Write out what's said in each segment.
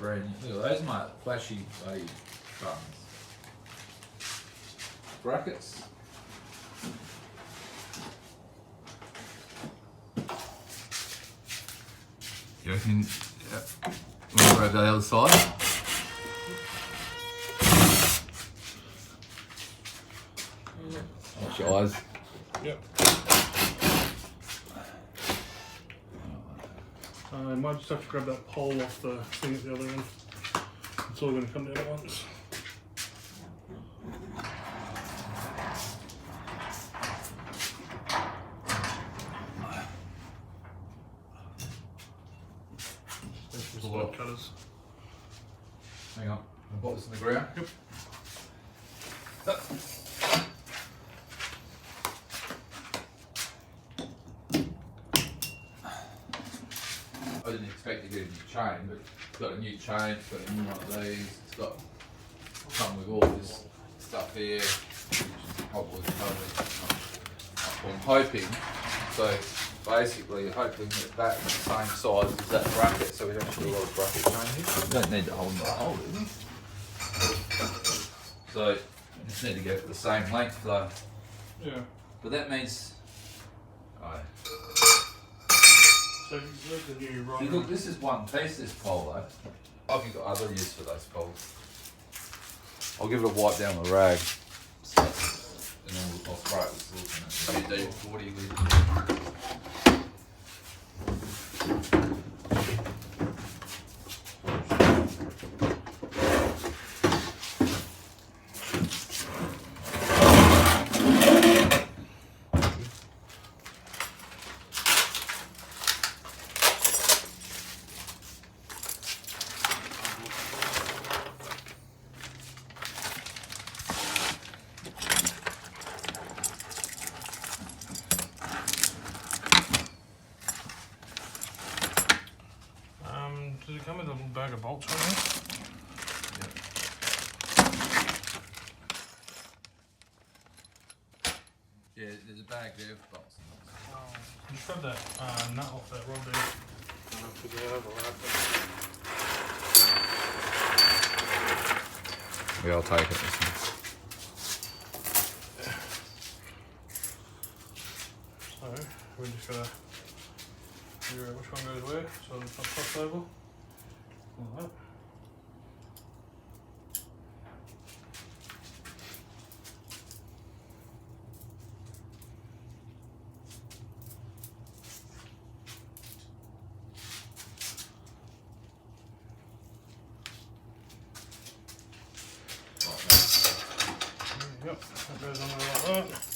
screen. Look at those, mate. Flashy bloody buttons. Brackets. You reckon? Yeah. We'll grab the other side. Watch your eyes. Yep. I might just have to grab that pole off the thing at the other end. It's all going to come down at once. Spot cutters. Hang on, I'll put this in the ground. Yep. I didn't expect to get a new chain, but it's got a new chain, it's got a new one of these, it's got come with all this stuff here, which is probably I'm hoping, so basically hoping that that's the same size as that bracket, so we don't have to do a lot of bracket changing. We don't need to hold the hole, do we? So we just need to go for the same length though. Yeah. But that means, So where's the new see, look, this is one piece, this pole though. I've got other use for those poles. I'll give it a wipe down with a rag. And then I'll spray it with WD-40 with. Does it come with a little bag of bolts on Yeah, there's a bag there for bolts. Just grab that nut off that rod there. Yeah, I'll take it. So we're just gonna figure out which one goes where, so it's not crossed over. Like that. Yep, that goes on there like that.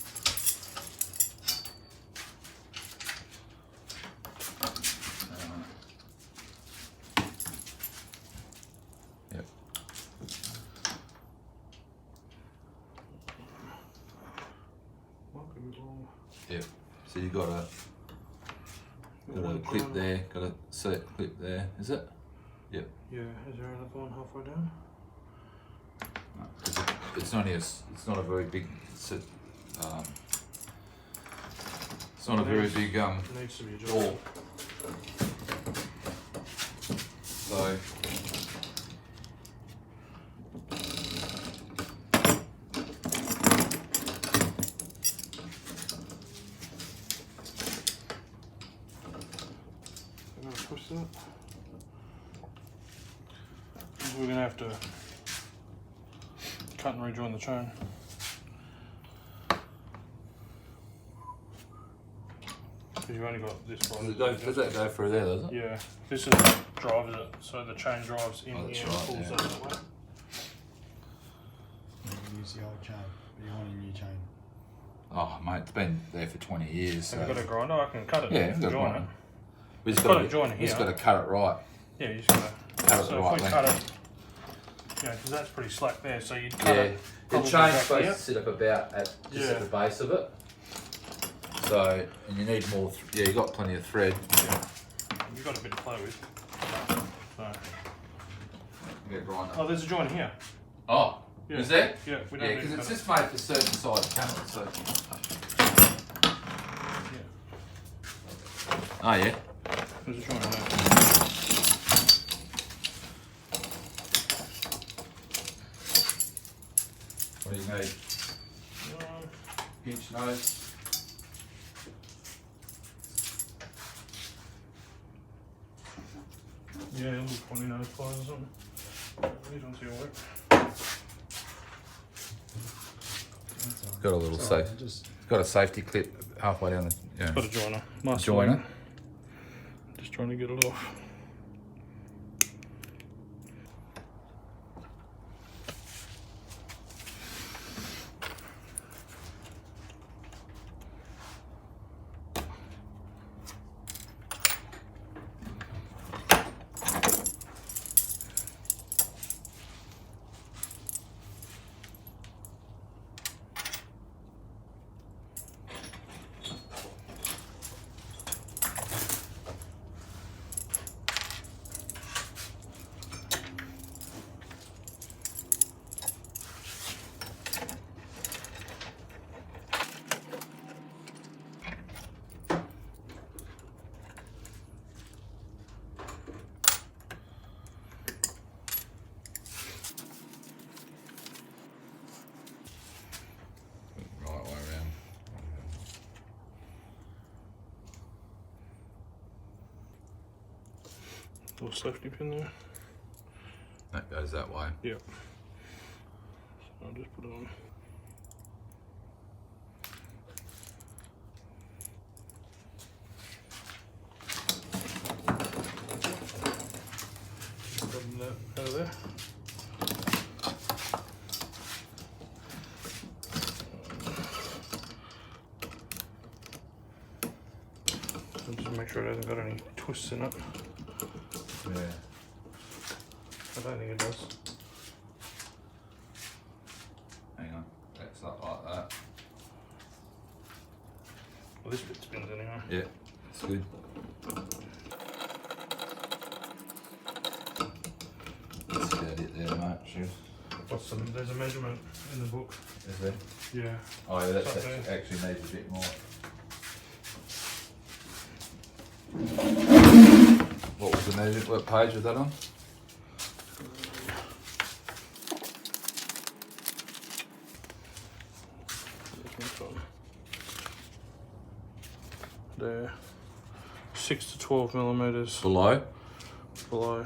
Yep. Yep. So you got a clip there, got a set clip there, is it? Yep. Yeah, is there another one halfway down? No, it's not a very big set. It's not a very big It needs to be adjusted. ball. So I'm gonna push that. We're gonna have to cut and rejoin the chain. Because you've only got this one. does that go through there, does it? Yeah, this is drives it, so the chain drives in Oh, that's here and right, pulls yeah. that way. You can use the old chain, but you want a new chain. Oh mate, it's been there for 20 years. Have So. you got a grinder? I can cut it. Yeah, and we've got a join grinder. it. We just Got got a joint to here. just got to cut it right. Yeah, you just gotta Cut it so right if we length. cut it, yeah, because that's pretty slack there. So you'd cut Yeah, it. the probably chain's back supposed here. to sit up about at just at Yeah. the base of it. So, and you need more. Yeah, you got plenty of thread. Yeah. You've got a bit to play with. So. Get a grinder. Oh, there's a joint here. Oh, Yeah. is there? Yeah, we don't Yeah, need because to it's cut just made for certain size cameras. So. it. Oh yeah. There's a joint there. pinch nose. Yeah, it'll be 20 nose pliers or something. These ones here work. Got a little safe. Got a safety clip halfway down the. Yeah. Got a joiner. Master Joiner. Just trying to get it off. Right way around. Little safety pin there. That goes that way. Yep. So I'll just put it on. Just grabbing that out of there. And just make sure it hasn't got any twists in it. Yeah. I don't think it does. Hang on. That's not like that. Well, this bit spins anyway. Yeah. It's good. That's about it there, mate. Cheers. There's a measurement in the book. Is there? Yeah. Oh yeah, that's It's up there. actually needs a bit more. What was the measure? What page was that on? There. 6 to 12 millimeters Below? below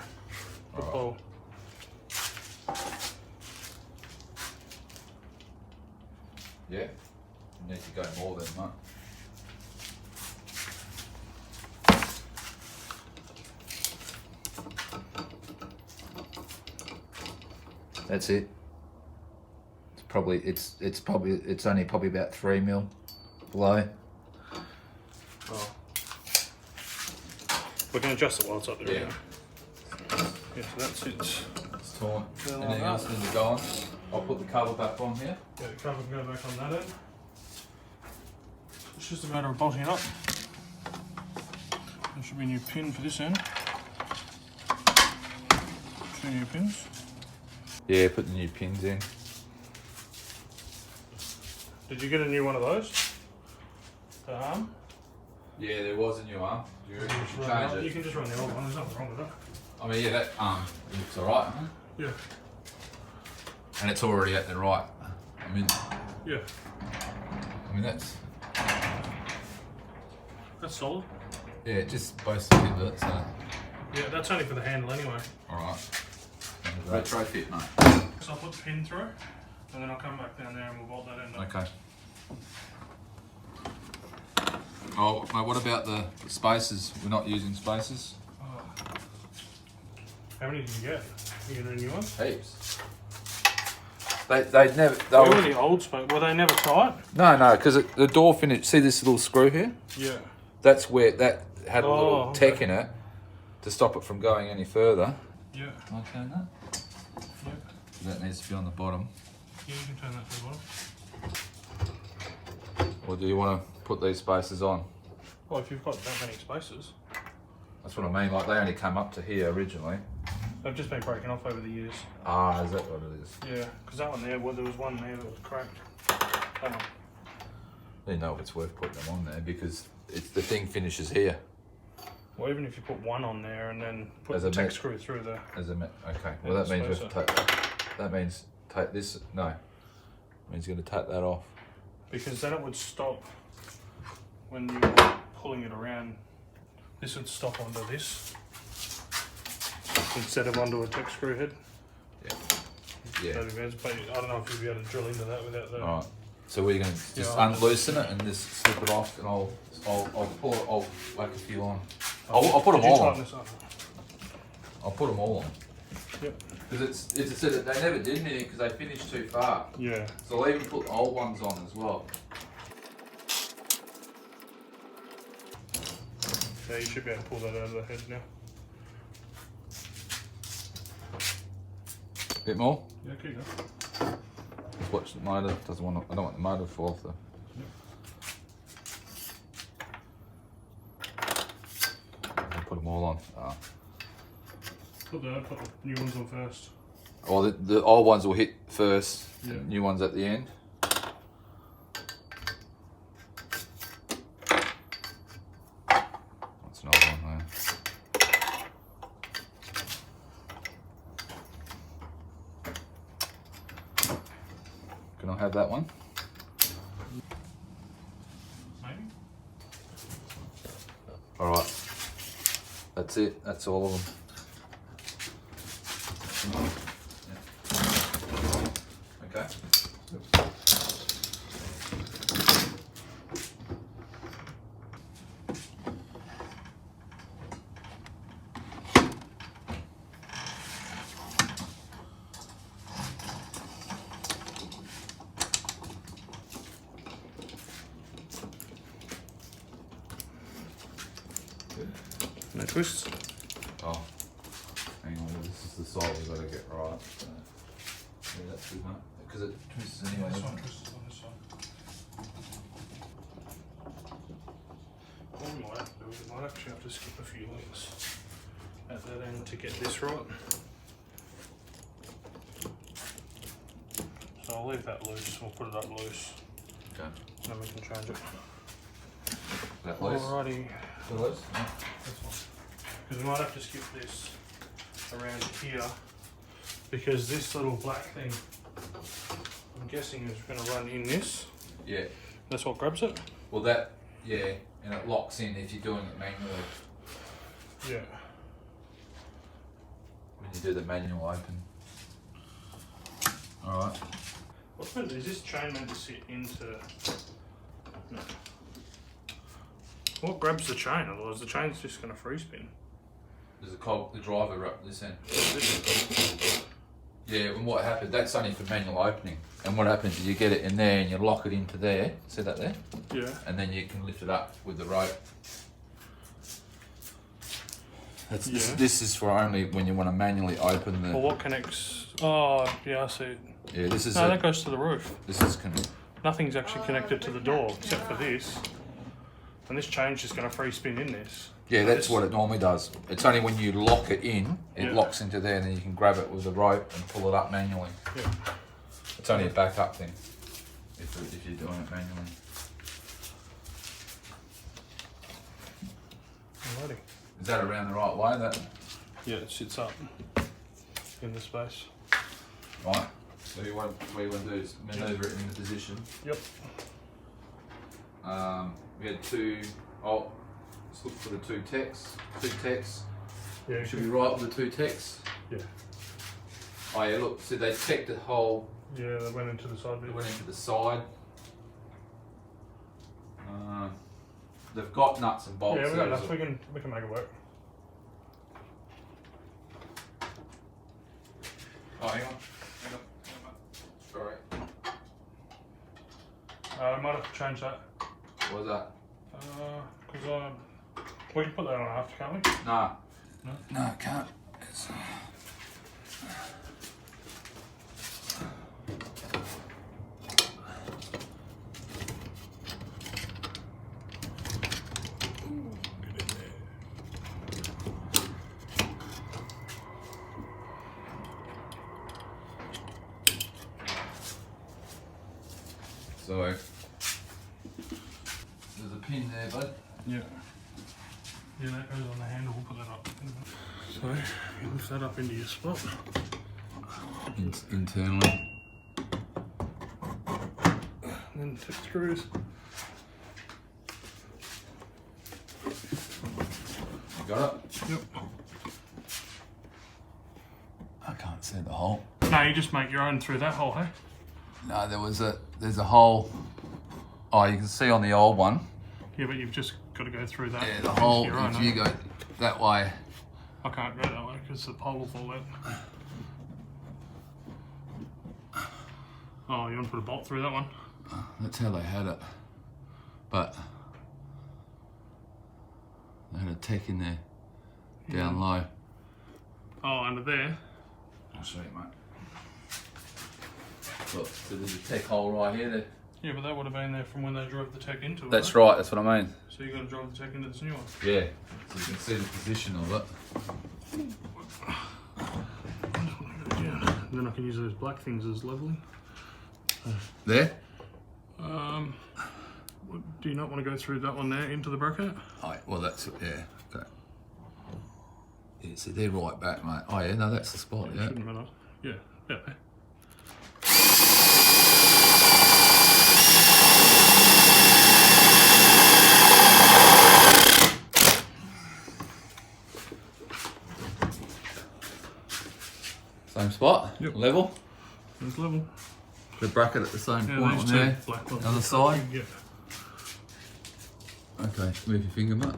the Alright. pole. Yeah. You need to go more than that. That's it. It's only probably about 3 mil below. Oh. We can adjust it while it's up there. Yeah. anyway. Yeah, so that's it. It's torn. Yeah, like Anything that. else need to go on? I'll put the cover back on here. Yeah, the cover can go back on that end. It's just a matter of bolting it up. There should be a new pin for this end. 2 new pins. Yeah, put the new pins in. Did you get a new one of those? The arm? Yeah, there was a new arm. Do you reckon we should You change it? can just run the old one, there's nothing wrong with it. I mean, yeah, that arm looks alright, huh? Yeah. And it's already at the right. Yeah. That's That's solid. yeah, just both pivots. So Yeah, that's only for the handle anyway. alright. Retrofit, mate. So I'll put the pin through, and then I'll come back down there and we'll bolt that end up. Okay. Oh, mate, what about the spaces? We're not using spaces? Oh. How many did you get? You get any new ones? Heaps. They never. They They were were, the old space. Were they never tight? no, because the door finish. See this little screw here? Yeah. That's where that had a little Oh, okay. tech in it to stop it from going any further. Yeah. Can I turn that? Yeah. That needs to be on the bottom. Yeah, you can turn that to the bottom. Or do you want to put these spaces on? Well, if you've got that many spaces, That's what I mean. Like they only come up to here originally. they've just been breaking off over the years. Ah, is that what it is? Yeah, because that one there, well, there was one there that was cracked. That one. I don't know if it's worth putting them on there because it's the thing finishes here. Well, even if you put one on there and then put As the a tech met- screw through the... As a okay. Yeah, Well, that means we spacer. have to take. That means take this. No, it means you're going to take that off. because then it would stop when you're pulling it around. This would stop onto this instead of onto a tech screw head. Yeah. But I don't know if you'd be able to drill into that without the. Alright. So we're going to just Yeah, unloosen it and just slip it off, and I'll pour it. I'll whack a few on. I'll put them all on. I'll put them all on. Yep. Because it's a set that they never did anything because they finished too far. Yeah. So I'll even put the old ones on as well. Yeah, you should be able to pull that out of the head now. Bit more. Yeah, keep going. Just watch the motor. I don't want the motor to fall off. I'll put them all on. Put the new ones on first. Or the old ones will hit first, Yeah. and new ones at the end. That's an old one there. Can I have that one? Maybe. Alright. That's it. That's all of them. Okay. No twists. Oh, hang on. This is the side we've got to get right. So. Yeah, that's good, mate. Because it twists anyway. This doesn't one it? twists on this side. What we might have to do is we might actually have to skip a few links at that end to get this right. So I'll leave that loose, we'll put it up loose, Okay. then we can change it. That loose? Alrighty. That loose? Yeah. That's fine. Because we might have to skip this around here because this little black thing, I'm guessing, is going to run in this. Yeah. That's what grabs it? Well, that, yeah, and it locks in if you're doing it manually. Yeah. When you do the manual open. Alright. What's meant, is this chain meant to sit into... No. What grabs the chain? Otherwise the chain's just going to free spin. There's the driver up this end. Yeah, and what happened, that's only for manual opening. And what happens is you get it in there and you lock it into there, see that there? Yeah. And then you can lift it up with the rope. This is for only when you want to manually open the... Well, what connects... Oh, yeah, I see it. Yeah, this is... No, that goes to the roof. This is... Nothing's actually connected to the door except for this. And this chain's just going to free spin in this. Yeah, that's what it normally does. It's only when you lock it in, it Yeah. locks into there, and then you can grab it with a rope and pull it up manually. Yeah. It's only a backup thing if you're doing it manually. Alrighty. Is that around the right way? That Yeah, it sits up in the space. right? So what you want to do is manoeuvre it in the position. Yep. We had two. Oh, let's look for the two techs. Two techs. Yeah. Should be right with the two techs. Yeah. Oh yeah, look. So they checked the hole. Yeah, they went into the side bit. It went into the side. They've got nuts and bolts. Yeah, we got enough. We can make it work. Oh, hang on. Sorry. I might have to change that. What was that? Because we can put that on after, can't we? Nah. No? No, I can't. It's, So, there's a pin there, bud. Yeah. Yeah, that goes on the handle. We'll put that up. So, you lift that up into your spot. Internally. and then 6 screws. You got it? Yep. I can't see the hole. No, you just make your own through that hole, hey? No, there's a hole. Oh, you can see on the old one. Yeah, but you've just got to go through that. Yeah, the hole, your own, if you eh? go that way. I can't go that way because the pole will fall out. Oh, you want to put a bolt through that one? That's how they had it. But they had a tech in there, down low. Oh, under there. I'll show you, mate. Look, so there's a tech hole right here. There. Yeah, but that would have been there from when they drove the tech into it. That's right? right, that's what I mean. So you got to drive the tech into this new one. Yeah, so you can see the position of it. Yeah. Then I can use those black things as leveling. There? Do you not want to go through that one there into the bracket? Oh, well, that's, yeah, okay. Yeah, so they're right back, mate. Oh, yeah, no, that's the spot, yeah. Shouldn't matter. Yeah, yeah. Same spot? Yep. Level? It's level. The bracket at the same Yeah, point on those there? two black ones. Other side? Yeah. Okay, move your finger, mate.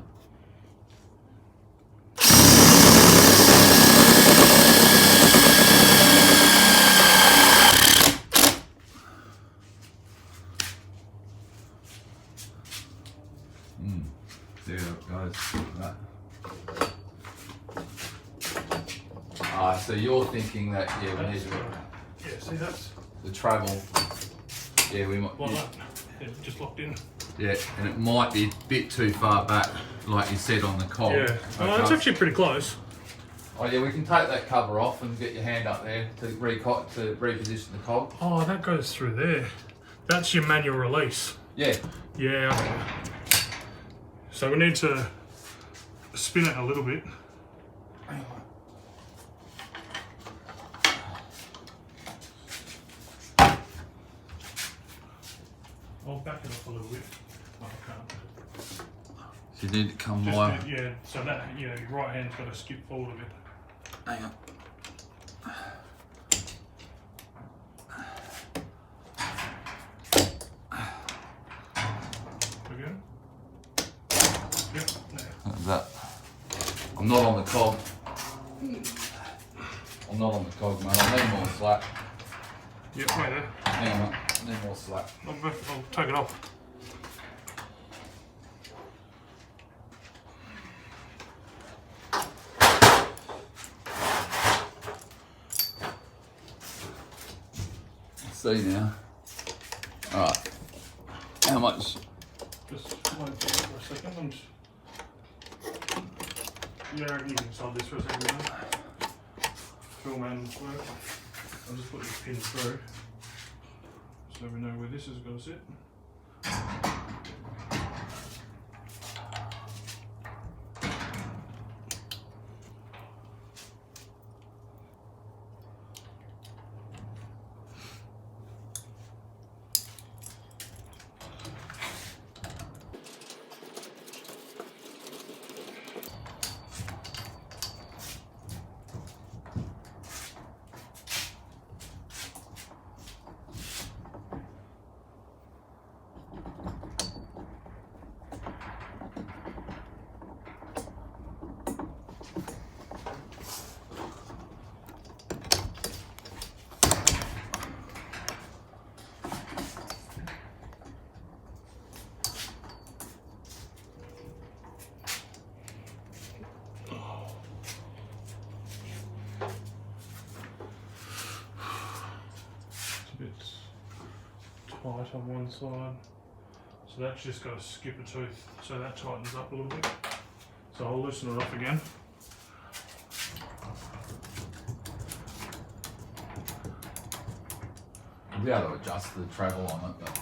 There it goes. Right. So you're thinking that, yeah, we need to, Yeah, see that's the travel, yeah, we might, like that. Yeah, just locked in. yeah, and it might be a bit too far back, like you said on the cog. Yeah. Oh, it's actually pretty close. Oh yeah, we can take that cover off and get your hand up there to reposition the cog. Oh, that goes through there. That's your manual release. Yeah. Yeah. Okay. So we need to spin it a little bit. I'll back it up a little bit. Oh, I can't. So you need to come Just wire. yeah, so that, you know, your right hand's got to skip forward a bit. Hang on. We go? Yep. No. How's that? I'm not on the cog. I'm not on the cog, mate. I need more slack. Yep, wait there. Hang on, mate. I need more slack. I'll take it off. See now. Alright. How much? Just wait for a second. I'm just... Yeah, you can solve this for a second now. Film and work. I'll just put this pin through so we know where this is going to sit. It's tight on one side, so that's just got to skip a tooth, so that tightens up a little bit. So I'll loosen it off again. We'll be able to adjust the travel on it, but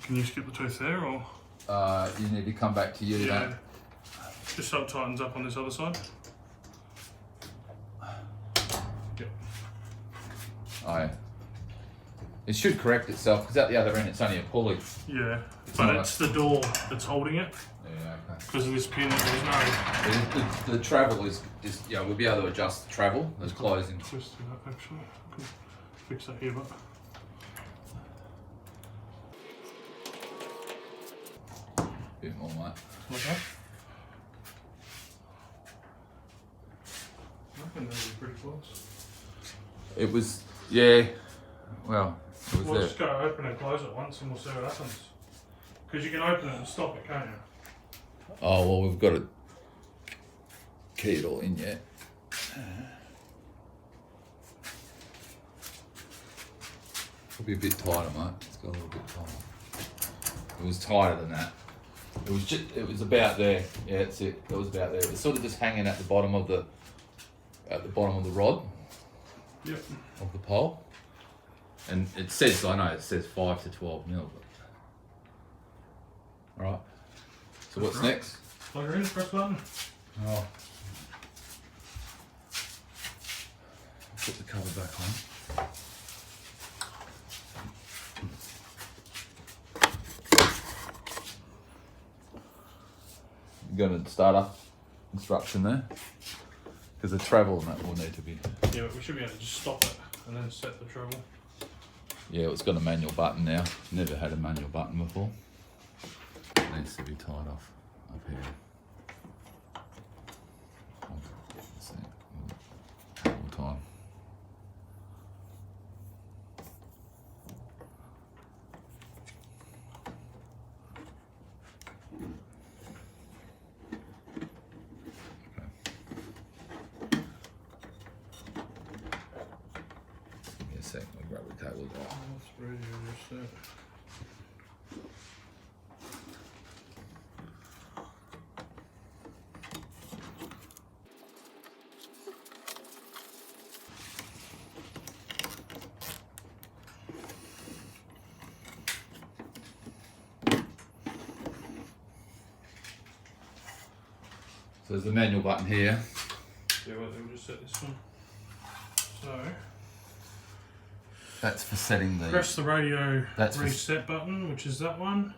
Can you skip the tooth there, or? you need to come back to you. Yeah. Don't. Just so it tightens up on this other side. Yep. Oh, yeah. It should correct itself because at the other end it's only a pulley. Yeah, but it's the door that's holding it Yeah, okay. because of this pin. There's no The travel is yeah, we'll be able to adjust the travel, the closing. twist to that actually. I could fix that here, but Bit more, mate. okay. I reckon that'll be pretty close. It was, yeah, well, it was We'll there. just go open and close it once and we'll see what happens. Because you can open it and stop it, can't you? Oh, well, we've got to key it all in yet. Probably a bit tighter, mate. It's got a little bit tighter. It was tighter than that. It was about there. Yeah, that's it. It was about there. It was sort of just hanging at the bottom of the rod. Yep. Of the pole. And it says, I know it says 5 to 12 mil. But... Alright. So what's Right. next? Plug her in, press button. Oh. Put the cover back on. You're going to start up instruction there? Because the travel and that will need to be... Yeah, but we should be able to just stop it and then set the treble. Yeah, it's got a manual button now. Never had a manual button before. It needs to be tied off up here. Let's see. All the time. Give me a second, we'll grab the cable there. That's ready to reset. So there's the manual button here. Yeah, well, we'll just set this one. So, That's for setting the... press the radio That's for- reset button, which is that one.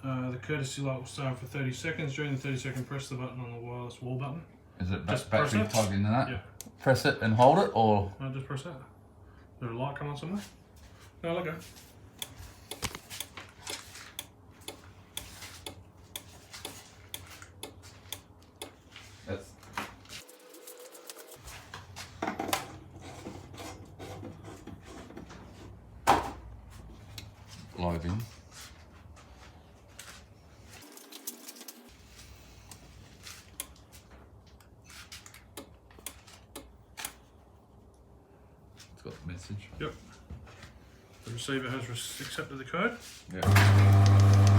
The courtesy light will stay on for 30 seconds. During the 30-second, press the button on the wireless wall button. Is it Just press battery it? plugged into that? Yeah. Press it and hold it, or... No, just press that. Is there a light come on somewhere? No, let go. That's... Loading. It's got the message. Yep. The receiver has accepted the code. Yeah.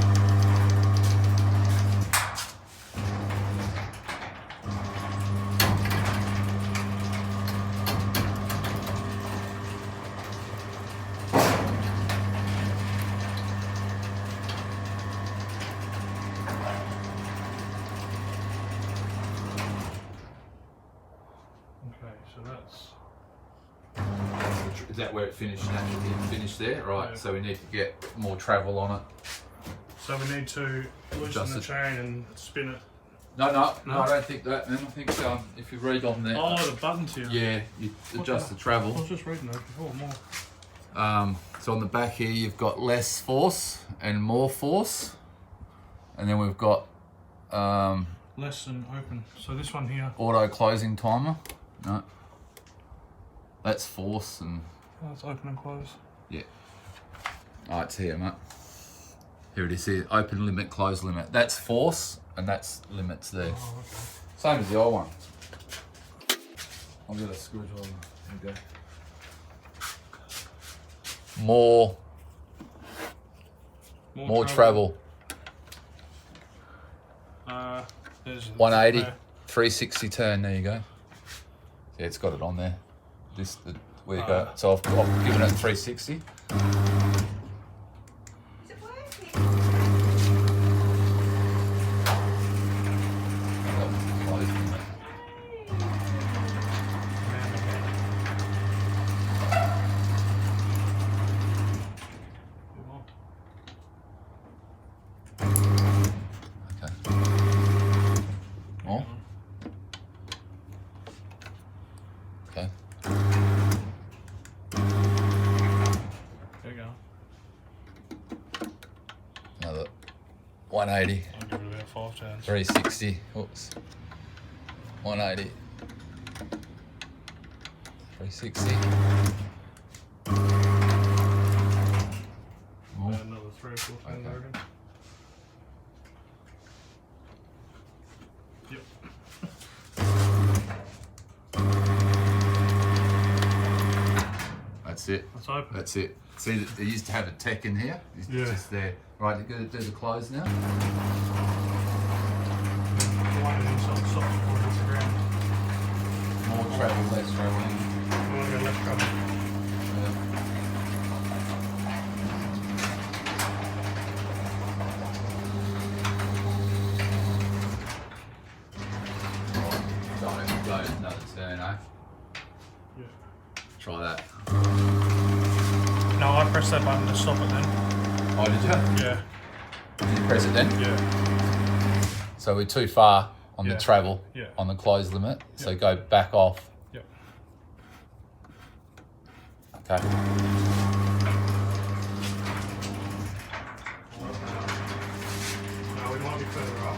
Okay, so that's... Is that where it finished? Naturally, it finished there, right? Yeah. So we need to get more travel on it. So we need to loosen Adjust the it. chain and spin it. No, I No? don't think that. Man, I think if you read on there, Oh, the buttons here. yeah, you adjust the travel. I was just reading those before, more. So on the back here, you've got less force and more force, and then we've got Less and open. So this one here. auto closing timer. No, that's force and Oh, it's open and close. yeah. Oh, it's here, mate. Here it is. Here, open limit, close limit. That's force, and that's limits there. Oh, okay. Same as the old one. I'll get a screwdriver. There we go. More travel. There's 180, there. 360 turn. There you go. Yeah, it's got it on there. Where you go. So I've given it 360. Is it working? That was closed, wasn't it? Another 180. I'll give it about 5 turns. 360. Oops. 180. 360. More. Another 3 or 4 turns, I Okay. reckon. Yep. That's it. That's open. That's it. See, they used to have a tech in here. It's Yeah. just there. Right, you're going to do the close now. One inside the socks before it hits the ground. More travel, less travelling. I want to go less trouble. Don't go another turn, eh? Yeah. Try that. No, I pressed that button to stop it then. Oh, did you? Yeah. Did you press it then? Yeah. So we're too far on Yeah. the travel, Yeah. on the close limit. So Yep. go back off. Yep. Okay. No, we might be further up.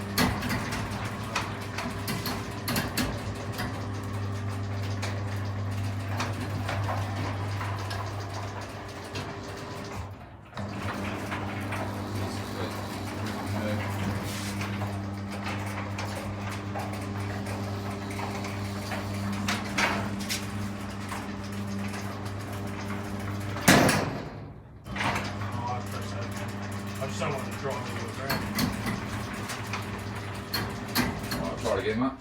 Oh, I pressed that again. I just don't want to drive into the ground. Alright, try it again, mate.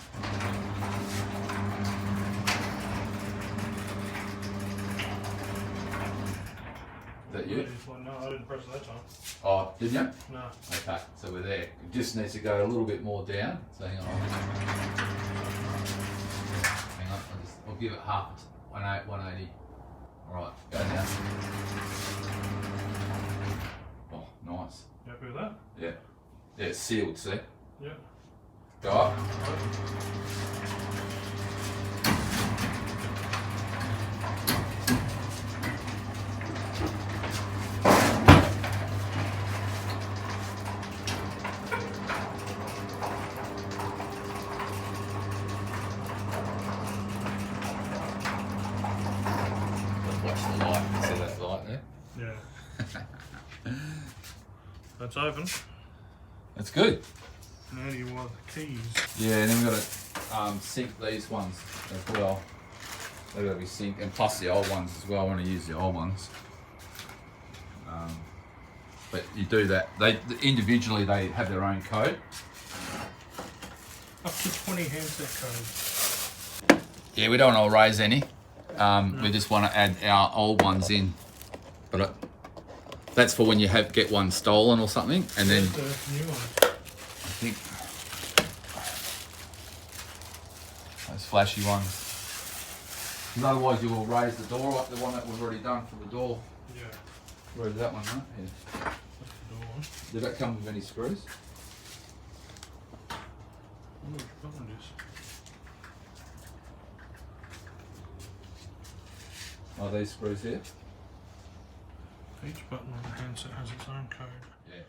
Is that you? No, I didn't press it that time. Oh, didn't you? No. Okay, so we're there. It just needs to go a little bit more down. So hang on. Hang on, I'll give it half. 180. Alright, go down. Oh, nice. You happy with that? Yeah. Yeah, it's sealed, see? Yeah. Go up. Watch the light. See that light there? Yeah. That's open. That's good. Now do you want the keys? Yeah, and then we've got to sync these ones as well. They've got to be synced, and plus the old ones as well. I want to use the old ones. But you do that. They individually they have their own code. Up to 20 handset codes. Yeah, we don't want to erase any. We just want to add our old ones in. But that's for when you get one stolen or something, and then There's the new one. I think those flashy ones. 'Cause otherwise you will raise the door up, the one that we've already done for the door. Yeah. Where's that one, right? Yeah. That's the door one. Did that come with any screws? I wonder which button it is. Are these screws here? Each button on the handset has its own code. Yeah.